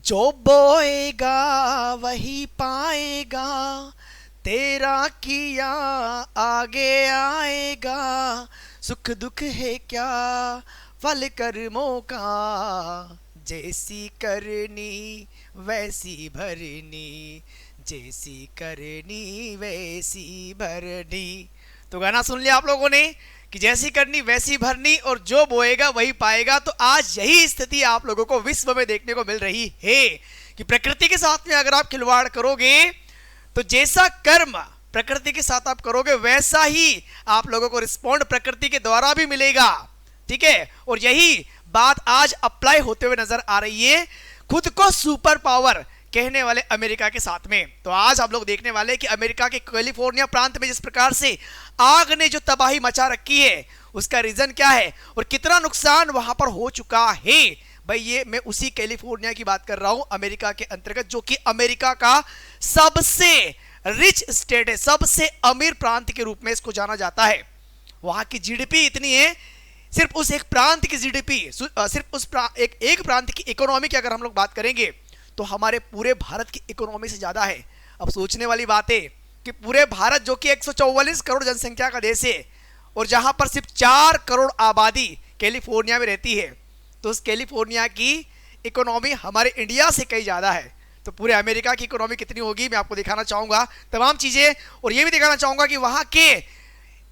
जो बोएगा वही पाएगा, तेरा किया आगे आएगा। सुख दुख है क्या फल कर्मों का, जैसी करनी वैसी भरनी, जैसी करनी वैसी भरनी। तो गाना सुन लिया आप लोगों ने कि जैसी करनी वैसी भरनी और जो बोएगा वही पाएगा। तो आज यही स्थिति आप लोगों को विश्व में देखने को मिल रही है कि प्रकृति के साथ में अगर आप खिलवाड़ करोगे तो जैसा कर्म प्रकृति के साथ आप करोगे वैसा ही आप लोगों को रिस्पॉन्ड प्रकृति के द्वारा भी मिलेगा। ठीक है, और यही बात आज अप्लाई होते हुए नजर आ रही है खुद को सुपर पावर कहने वाले अमेरिका के साथ में। तो आज आप लोग देखने वाले कि अमेरिका के कैलिफोर्निया प्रांत में जिस प्रकार से आग ने जो तबाही मचा रखी है उसका रीजन क्या है और कितना नुकसान वहां पर हो चुका है। भाई ये मैं उसी कैलिफोर्निया की बात कर रहा हूं अमेरिका के अंतर्गत, जो कि अमेरिका का सबसे रिच स्टेट है, सबसे अमीर प्रांत के रूप में इसको जाना जाता है। वहां की जीडीपी इतनी है, सिर्फ उस एक प्रांत की जीडीपी, सिर्फ उस एक प्रांत की इकोनॉमी की अगर हम लोग बात करेंगे तो हमारे पूरे भारत की इकोनॉमी से ज्यादा है। अब सोचने वाली बात है कि पूरे भारत जो कि 144 करोड़ जनसंख्या का देश है और जहां पर सिर्फ 4 करोड़ आबादी कैलिफोर्निया में रहती है, तो उस कैलिफोर्निया की इकोनॉमी हमारे इंडिया से कहीं ज्यादा है। तो पूरे अमेरिका की इकोनॉमी कितनी होगी मैं आपको दिखाना चाहूंगा तमाम चीजें, और ये भी दिखाना चाहूंगा कि वहां के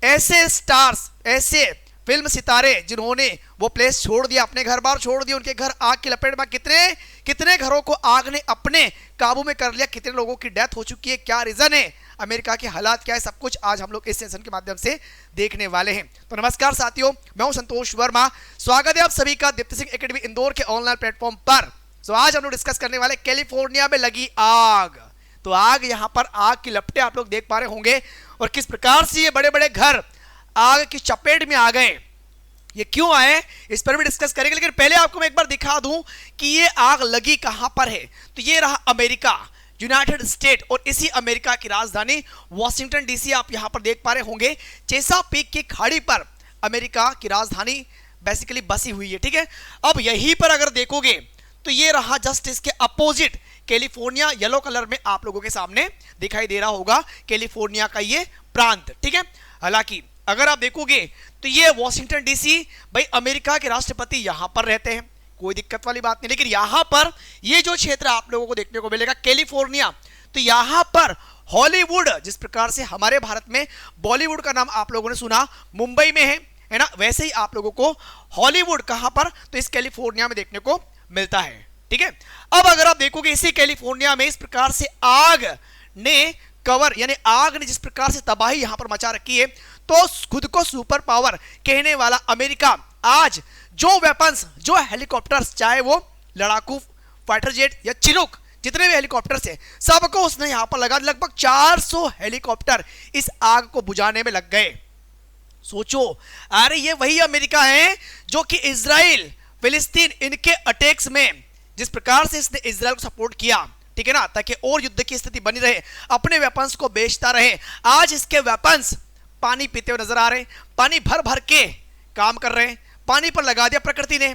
ऐसे स्टार्स, ऐसे फिल्म सितारे जिन्होंने वो प्लेस छोड़ दिया, अपने घर बार छोड़ दिए, उनके घर आग की लपेट में, कितने कितने घरों को आग ने अपने काबू में कर लिया, कितने लोगों की डेथ हो चुकी है, क्या रीजन है, अमेरिका के हालात क्या है, सब कुछ आज हम लोग इस सेशन के माध्यम से देखने वाले हैं। तो नमस्कार साथियों, मैं हूं संतोष वर्मा, स्वागत है आप सभी का दीप्ति सिंह एकेडमी इंदौर के ऑनलाइन प्लेटफॉर्म पर। तो आज हम लोग डिस्कस करने वाले कैलिफोर्निया में लगी आग। तो आग, यहां पर आग की लपटें आप लोग देख पा रहे होंगे और किस प्रकार से ये बड़े बड़े घर आग की चपेट में आ गए, ये क्यों आए इस पर भी डिस्कस करेंगे। लेकिन पहले आपको मैं एक बार दिखा दूं कि ये आग लगी कहां पर है। तो ये रहा अमेरिका, यूनाइटेड स्टेट, और इसी अमेरिका की राजधानी वॉशिंगटन डीसी आप यहां पर देख पा रहे होंगे। चेसापीक की खाड़ी पर अमेरिका की राजधानी बेसिकली बसी हुई है। ठीक है, अब यहीं पर अगर देखोगे तो ये रहा जस्ट इसके अपोजिट कैलिफोर्निया, येलो कलर में आप लोगों के सामने दिखाई दे रहा होगा कैलिफोर्निया का ये प्रांत। ठीक है, हालांकि अगर आप देखोगे तो ये वॉशिंगटन डीसी, भाई अमेरिका के राष्ट्रपति यहां पर रहते हैं, कोई दिक्कत वाली बात नहीं। लेकिन यहां पर ये जो क्षेत्र आप लोगों को देखने को मिलेगा कैलिफोर्निया, तो यहां पर हॉलीवुड, जिस प्रकार से हमारे भारत में बॉलीवुड का नाम आप लोगों ने सुना मुंबई में है ना, वैसे ही आप लोगों को हॉलीवुड कहां पर, तो इस कैलिफोर्निया में देखने को मिलता है। ठीक है, अब अगर आप देखोगे इसी कैलिफोर्निया में इस प्रकार से आग ने कवर, यानी आग ने जिस प्रकार से तबाही यहां पर मचा रखी है, तो खुद को सुपर पावर कहने वाला अमेरिका आज जो वेपन्स, जो हेलीकॉप्टर्स, चाहे वो लड़ाकू फाइटर जेट या चिनूक, जितने भी हेलीकॉप्टर्स हैं सबको उसने यहां पर लगा, लगभग 400 हेलीकॉप्टर इस आग को बुझाने में लग गए। सोचो, अरे ये वही अमेरिका है जो कि इजराइल, फिलिस्तीन, इनके अटैक्स में जिस प्रकार से इसने इजराइल को सपोर्ट किया, ठीक है ना, ताकि और युद्ध की स्थिति बनी रहे, अपने वेपन्स को बेचता रहे। आज इसके वेपन्स पानी पीते हुए नजर आ रहे हैं, पानी भर भर के काम कर रहे हैं, पानी पर लगा दिया प्रकृति ने।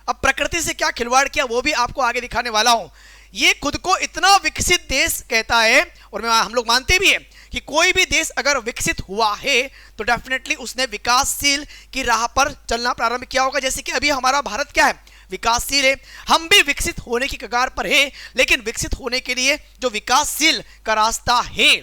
अब प्रकृति से क्या खिलवाड़ किया वो भी आपको आगे दिखाने वाला हूं। ये खुद को इतना विकसित देश कहता है, और हम लोग मानते भी हैं कि कोई भी देश अगर विकसित हुआ है तो डेफिनेटली उसने विकासशील की राह पर चलना प्रारंभ किया होगा। जैसे कि अभी हमारा भारत क्या है, विकासशील है, हम भी विकसित होने की कगार पर है। लेकिन विकसित होने के लिए जो विकासशील का रास्ता है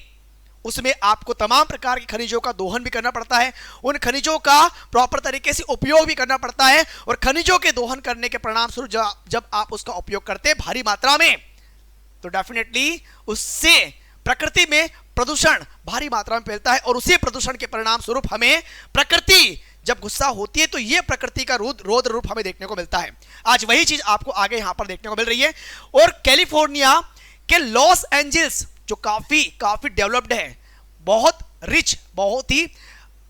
उसमें आपको तमाम प्रकार के खनिजों का दोहन भी करना पड़ता है, उन खनिजों का प्रॉपर तरीके से उपयोग भी करना पड़ता है, और खनिजों के दोहन करने के परिणाम स्वरूप जब आप उसका उपयोग करते हैं भारी मात्रा में, तो डेफिनेटली उससे प्रकृति में प्रदूषण भारी मात्रा में फैलता है, और उसी प्रदूषण के परिणाम स्वरूप हमें प्रकृति जब गुस्सा होती है तो यह प्रकृति का रौद्र रूप हमें देखने को मिलता है। आज वही चीज आपको आगे यहां पर देखने को मिल रही है। और कैलिफोर्निया के लॉस एंजल्स जो काफी डेवलप्ड है, बहुत रिच, बहुत ही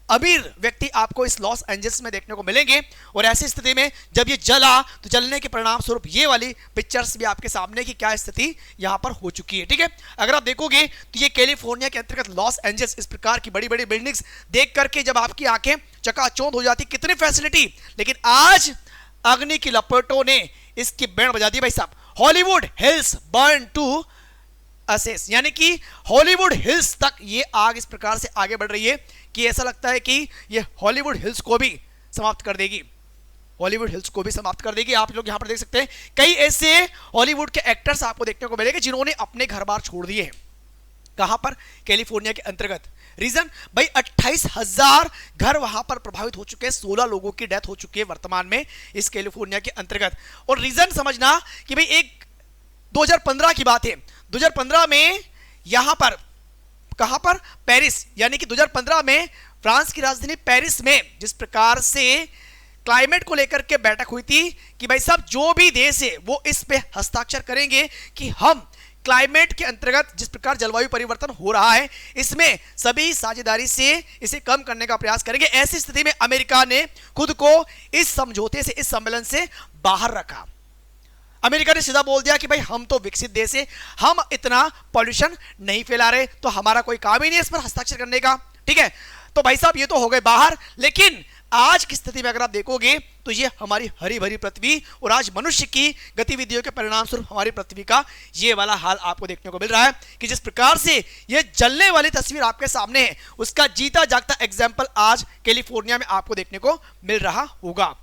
अमीर व्यक्ति आपको इस लॉस एंजल्स में देखने को मिलेंगे। और ऐसी स्थिति में जब ये जला तो जलने के परिणाम स्वरूप ये वाली पिक्चर्स भी आपके सामने की क्या स्थिति यहां पर हो चुकी है। ठीक है, अगर आप देखोगे तो ये कैलिफोर्निया के अंतर्गत लॉस एंजल्स, इस प्रकार की बड़ी बड़ी बिल्डिंग्स देख करके जब आपकी आंखें चकाचौंध हो जाती, कितनी फैसिलिटी, लेकिन आज अग्नि की लपेटों ने इसकी बैंड बजा दी भाई साहब। Hollywood hills burn to asses, यानी कि हॉलीवुड हिल्स तक ये आग इस प्रकार से आगे बढ़ रही है कि ऐसा लगता है कि ये हॉलीवुड हिल्स को भी समाप्त कर देगी, हॉलीवुड हिल्स को भी समाप्त कर देगी। आप लोग यहां पर देख सकते हैं कई ऐसे हॉलीवुड के एक्टर्स आपको देखने को मिलेंगे जिन्होंने अपने घर बार छोड़ दिए हैं। कहां पर? कैलिफोर्निया के अंतर्गत। रीजन भाई 28,000 घर वहां पर प्रभावित हो चुके हैं, 16 लोगों की डेथ हो चुकी है वर्तमान में इस कैलिफोर्निया के अंतर्गत। और रीजन समझना कि भाई एक 2015 की बात है, 2015 में यहां पर कहां पर? पेरिस, यानी कि 2015 में फ्रांस की राजधानी पेरिस में जिस प्रकार से क्लाइमेट को लेकर के बैठक हुई थी कि भाई साहब जो भी देश है वो इस पे हस्ताक्षर करेंगे कि हम क्लाइमेट के अंतर्गत जिस प्रकार जलवायु परिवर्तन हो रहा है इसमें सभी साझेदारी से इसे कम करने का प्रयास करेंगे। ऐसी स्थिति में अमेरिका ने खुद को इस समझौते से, इस सम्मेलन से बाहर रखा। अमेरिका ने सीधा बोल दिया कि भाई हम तो विकसित देश है, हम इतना पॉल्यूशन नहीं फैला रहे, तो हमारा कोई काम ही नहीं है इस पर हस्ताक्षर करने का। ठीक है, तो भाई साहब ये तो हो गए बाहर, लेकिन आज की स्थिति में अगर आप देखोगे तो ये हमारी हरी भरी पृथ्वी और आज मनुष्य की गतिविधियों के परिणाम स्वरूप हमारी पृथ्वी का ये वाला हाल आपको देखने को मिल रहा है कि जिस प्रकार से ये जलने वाली तस्वीर आपके सामने है उसका जीता जागता एग्जाम्पल आज कैलिफोर्निया में आपको देखने को मिल रहा होगा।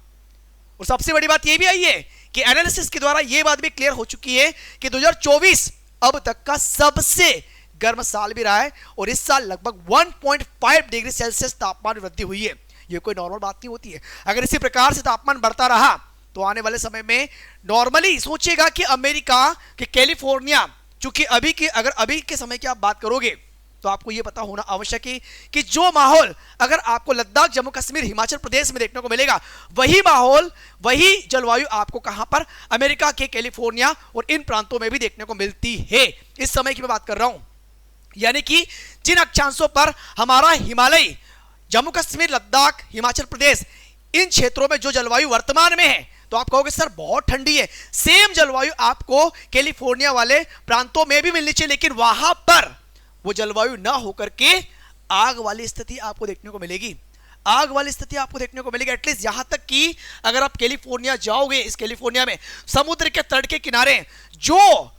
और सबसे बड़ी बात ये भी आई है कि एनालिसिस के द्वारा ये बात भी क्लियर हो चुकी है कि 2024 अब तक का सबसे गर्म साल भी रहा है और इस साल लगभग 1.5 डिग्री सेल्सियस तापमान वृद्धि हुई है। ये कोई नॉर्मल बात नहीं होती है। अगर इसी प्रकार से तापमान बढ़ता रहा तो आने वाले समय में नॉर्मली सोचिएगा कि अमेरिका के कैलिफोर्निया, चूंकि अगर अभी के समय की आप बात करोगे तो आपको यह पता होना आवश्यक है कि जो माहौल अगर आपको लद्दाख, जम्मू कश्मीर, हिमाचल प्रदेश में देखने को मिलेगा वही माहौल, वही जलवायु आपको कहां पर? अमेरिका के कैलिफोर्निया और इन प्रांतों में भी देखने को मिलती है। इस समय की मैं बात कर रहा हूं, यानी कि जिन अक्षांशों पर हमारा हिमालय, जम्मू कश्मीर, लद्दाख, हिमाचल प्रदेश, इन क्षेत्रों में जो जलवायु वर्तमान में है तो आप कहोगे सर बहुत ठंडी है। सेम जलवायु आपको कैलिफोर्निया वाले प्रांतों में भी मिलनी चाहिए, लेकिन वहां पर वो जलवायु ना होकर के आग वाली स्थिति आपको देखने को मिलेगी। आग वाली स्थिति आपको देखने को मिलेगी। एटलीस्ट यहां तक कि अगर आप कैलिफोर्निया जाओगे, इस कैलिफोर्निया में समुद्र के तट के किनारे जो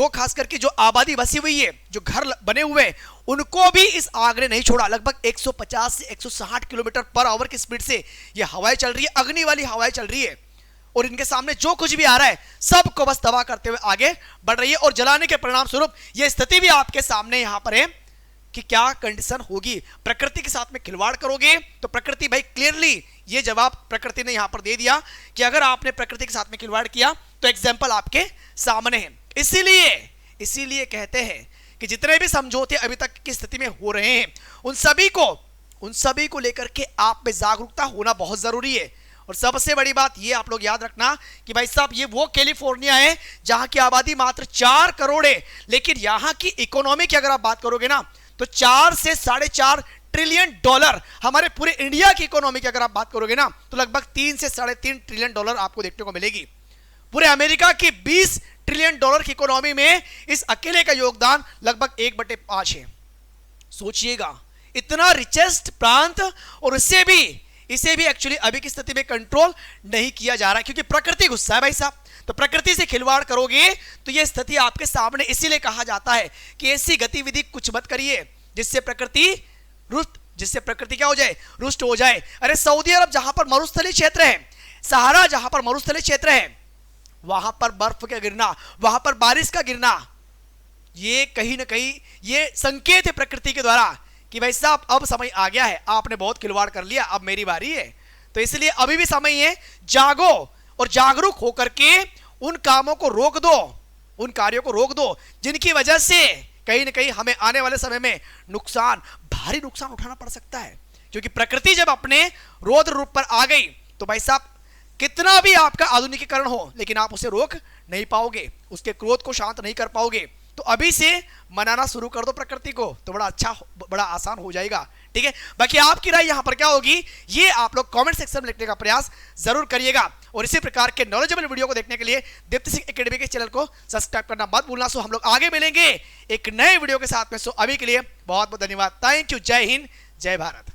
खास करके जो आबादी बसी हुई है, जो घर बने हुए, उनको भी इस आग ने नहीं छोड़ा। लगभग 150 से 160 किलोमीटर पर आवर की स्पीड से ये हवाएं चल रही है, अग्नि वाली हवाएं चल रही है और इनके सामने जो कुछ भी आ रहा है सबको बस तबाह करते हुए आगे बढ़ रही है। और जलाने के परिणाम स्वरूप यह स्थिति भी आपके सामने यहां पर है कि क्या कंडीशन होगी। प्रकृति के साथ में खिलवाड़ करोगे तो प्रकृति, भाई क्लियरली ये जवाब प्रकृति ने यहां पर दे दिया कि अगर आपने प्रकृति के साथ में खिलवाड़ किया तो एग्जाम्पल आपके सामने है। इसीलिए कहते हैं कि जितने भी समझौते अभी तक की स्थिति में हो रहे हैं उन सभी को लेकर के आप में जागरूकता होना बहुत जरूरी है। और सबसे बड़ी बात ये आप लोग याद रखना कि भाई साहब ये वो कैलिफोर्निया है जहां की आबादी मात्र 4 करोड़ है, लेकिन यहां की इकोनॉमी की अगर आप बात करोगे ना तो 4 से 4.5 ट्रिलियन डॉलर, हमारे पूरे इंडिया की इकोनॉमी की अगर आप बात करोगे ना तो लगभग 3 से 3.5 ट्रिलियन डॉलर आपको देखने को मिलेगी। पूरे अमेरिका की 20 ट्रिलियन डॉलर की इकोनॉमी में इस अकेले का योगदान लगभग 1/5 है। सोचिएगा, इतना रिचेस्ट प्रांत और इसे भी एक्चुअली अभी की स्थिति में कंट्रोल नहीं किया जा रहा है क्योंकि प्रकृति गुस्सा है भाई साहब। तो प्रकृति से खिलवाड़ करोगे तो यह स्थिति आपके सामने, इसीलिए कहा जाता है कि ऐसी गतिविधि कुछ मत करिए जिससे प्रकृति क्या हो जाए? रुष्ट हो जाए। अरे सऊदी अरब जहां पर मरुस्थलीय क्षेत्र है, सहारा जहां पर मरुस्थलीय क्षेत्र है, वहां पर बर्फ का गिरना, वहां पर बारिश का गिरना, ये कहीं ना कहीं ये संकेत है प्रकृति के द्वारा कि भाई साहब अब समय आ गया है, आपने बहुत खिलवाड़ कर लिया, अब मेरी बारी है। तो इसलिए अभी भी समय है, जागो और जागरूक होकर के उन कामों को रोक दो, उन कार्यों को रोक दो जिनकी वजह से कहीं ना कहीं हमें आने वाले समय में भारी नुकसान उठाना पड़ सकता है। क्योंकि प्रकृति जब अपने रौद्र रूप पर आ गई तो भाई साहब कितना भी आपका आधुनिकीकरण हो लेकिन आप उसे रोक नहीं पाओगे, उसके क्रोध को शांत नहीं कर पाओगे। तो अभी से मनाना शुरू कर दो प्रकृति को, तो बड़ा आसान हो जाएगा। ठीक है, बाकी आपकी राय यहां पर क्या होगी ये आप लोग कमेंट सेक्शन में लिखने का प्रयास जरूर करिएगा। और इसी प्रकार के नॉलेजेबल वीडियो को देखने के लिए दीप्ति सिंह एकेडमी के चैनल को सब्सक्राइब करना मत भूलना। सो हम लोग आगे मिलेंगे एक नए वीडियो के साथ में। सो अभी के लिए बहुत बहुत धन्यवाद। Thank you. जय हिंद, जय भारत।